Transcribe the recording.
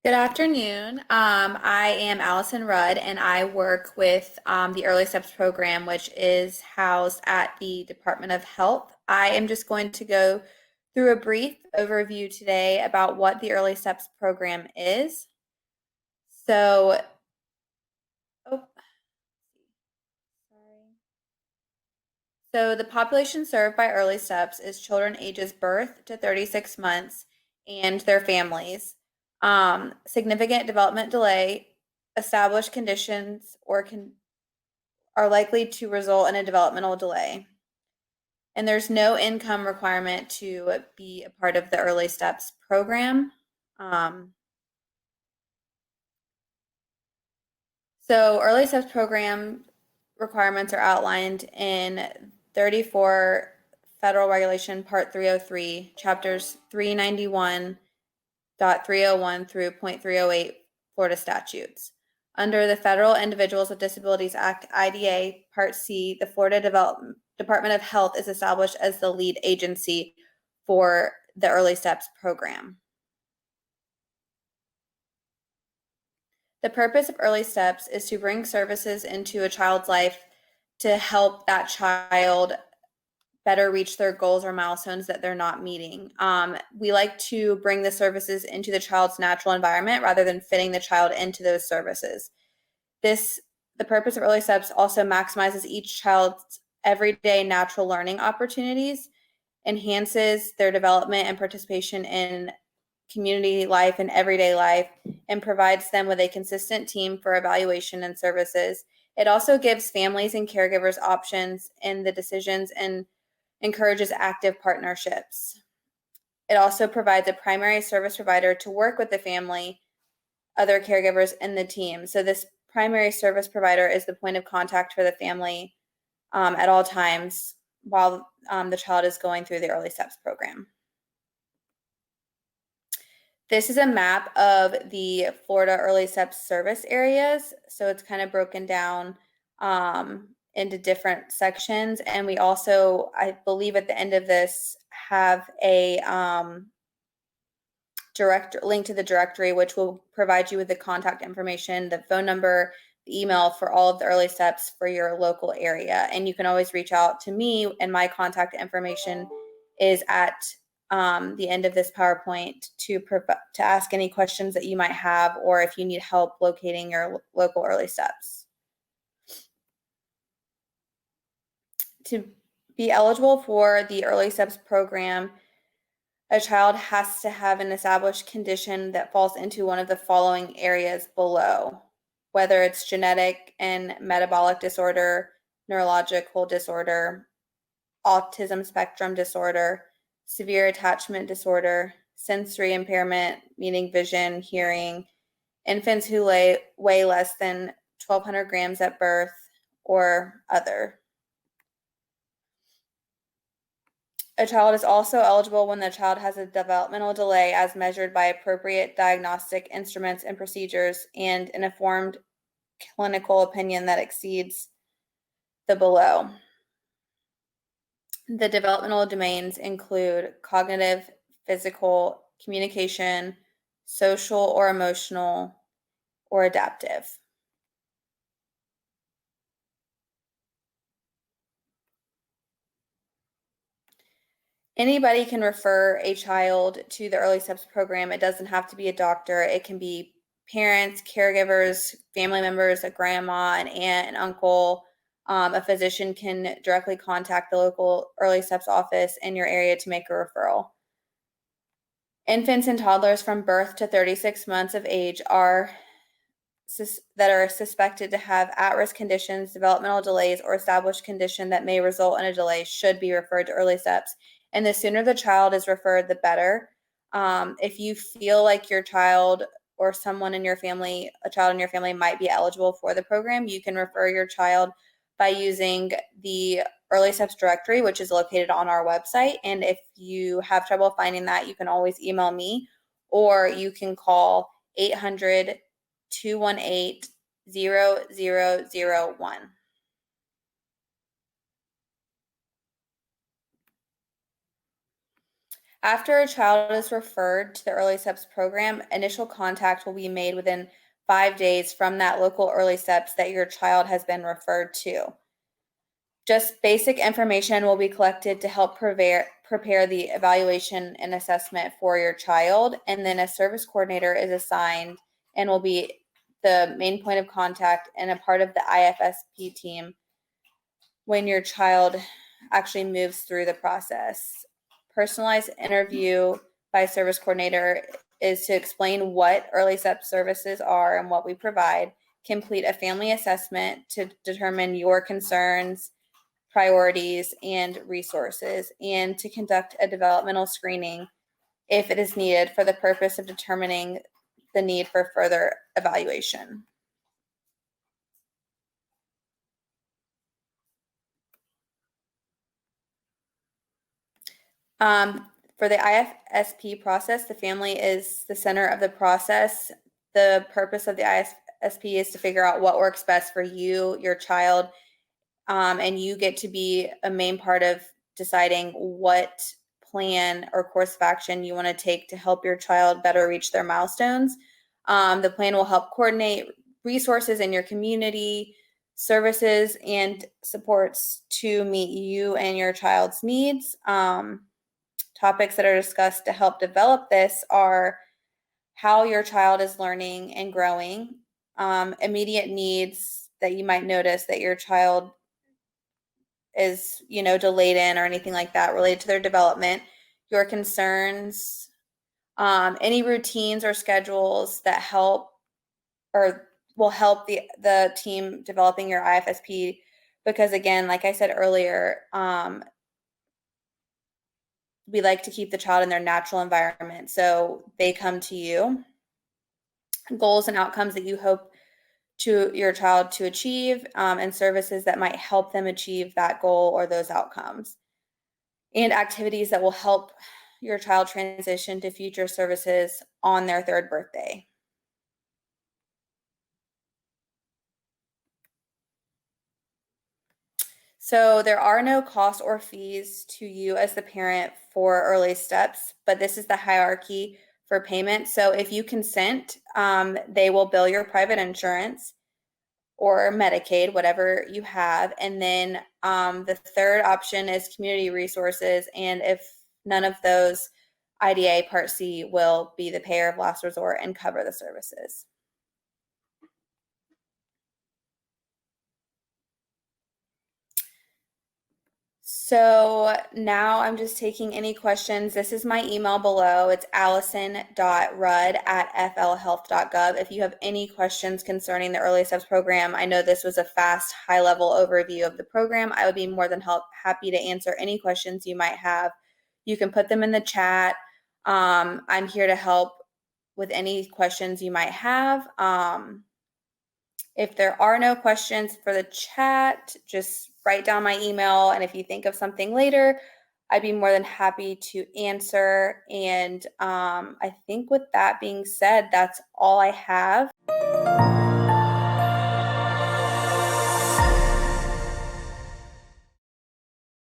Good afternoon. I am Allison Rudd, and I work with the Early Steps program, which is housed at the Department of Health. I am just going to go through a brief overview today about what the Early Steps program is. So, oh, sorry. So the population served by Early Steps is children ages birth to 36 months and their families. Significant development delay, established conditions, are likely to result in a developmental delay. And there's no income requirement to be a part of the Early Steps program. So Early Steps program requirements are outlined in 34 Federal Regulation Part 303, Chapters 391.301 through .308 Florida statutes. Under the Federal Individuals with Disabilities Act, IDA, Part C, the Florida Department of Health is established as the lead agency for the Early Steps program. The purpose of Early Steps is to bring services into a child's life to help that child better reach their goals or milestones that they're not meeting. We like to bring the services into the child's natural environment rather than fitting the child into those services. The purpose of Early Steps also maximizes each child's everyday natural learning opportunities, enhances their development and participation in community life and everyday life, and provides them with a consistent team for evaluation and services. It also gives families and caregivers options in the decisions and encourages active partnerships. It also provides a primary service provider to work with the family, other caregivers, and the team. So this primary service provider is the point of contact for the family at all times while the child is going through the Early Steps program. This is a map of the Florida Early Steps service areas. So it's kind of broken down into different sections. And we also, I believe at the end of this, have a direct link to the directory, which will provide you with the contact information, the phone number, the email for all of the Early Steps for your local area. And you can always reach out to me, and my contact information is at the end of this PowerPoint to ask any questions that you might have, or if you need help locating your local Early Steps. To be eligible for the Early Steps program, a child has to have an established condition that falls into one of the following areas below, whether it's genetic and metabolic disorder, neurological disorder, autism spectrum disorder, severe attachment disorder, sensory impairment, meaning vision, hearing, infants who weigh less than 1,200 grams at birth, or other. A child is also eligible when the child has a developmental delay as measured by appropriate diagnostic instruments and procedures and an informed clinical opinion that exceeds the below. The developmental domains include cognitive, physical, communication, social or emotional, or adaptive. Anybody can refer a child to the Early Steps program. It doesn't have to be a doctor. It can be parents, caregivers, family members, a grandma, an aunt, an uncle. A physician can directly contact the local Early Steps office in your area to make a referral. Infants and toddlers from birth to 36 months of age that are suspected to have at-risk conditions, developmental delays, or established condition that may result in a delay should be referred to Early Steps. And the sooner the child is referred, the better. If you feel like your child or someone in your family, a child in your family might be eligible for the program, you can refer your child by using the Early Steps directory, which is located on our website. And if you have trouble finding that, you can always email me, or you can call 800-218-0001. After a child is referred to the Early Steps program, initial contact will be made within 5 days from that local Early Steps that your child has been referred to. Just basic information will be collected to help prepare the evaluation and assessment for your child, and then a service coordinator is assigned and will be the main point of contact and a part of the IFSP team when your child actually moves through the process. Personalized interview by service coordinator is to explain what early step services are and what we provide, complete a family assessment to determine your concerns, priorities, and resources, and to conduct a developmental screening if it is needed for the purpose of determining the need for further evaluation. For the IFSP process, the family is the center of the process. The purpose of the IFSP is to figure out what works best for you, your child, and you get to be a main part of deciding what plan or course of action you want to take to help your child better reach their milestones. The plan will help coordinate resources in your community, services, and supports to meet you and your child's needs. Topics that are discussed to help develop this are how your child is learning and growing, immediate needs that you might notice that your child is, delayed in or anything like that related to their development, your concerns, any routines or schedules that help or will help the team developing your IFSP. Because again, like I said earlier, we like to keep the child in their natural environment. So they come to you. Goals and outcomes that you hope to your child to achieve, and services that might help them achieve that goal or those outcomes. And activities that will help your child transition to future services on their 3rd birthday. So there are no costs or fees to you as the parent for early steps, but this is the hierarchy for payment. So if you consent, they will bill your private insurance or Medicaid, whatever you have. And then the 3rd option is community resources. And if none of those, IDA Part C will be the payer of last resort and cover the services. So now I'm just taking any questions. This is my email below. It's allison.rudd@flhealth.gov. If you have any questions concerning the Early Steps program, I know this was a fast, high-level overview of the program. I would be more than happy to answer any questions you might have. You can put them in the chat. I'm here to help with any questions you might have. If there are no questions for the chat, just write down my email. And if you think of something later, I'd be more than happy to answer. And I think with that being said, that's all I have.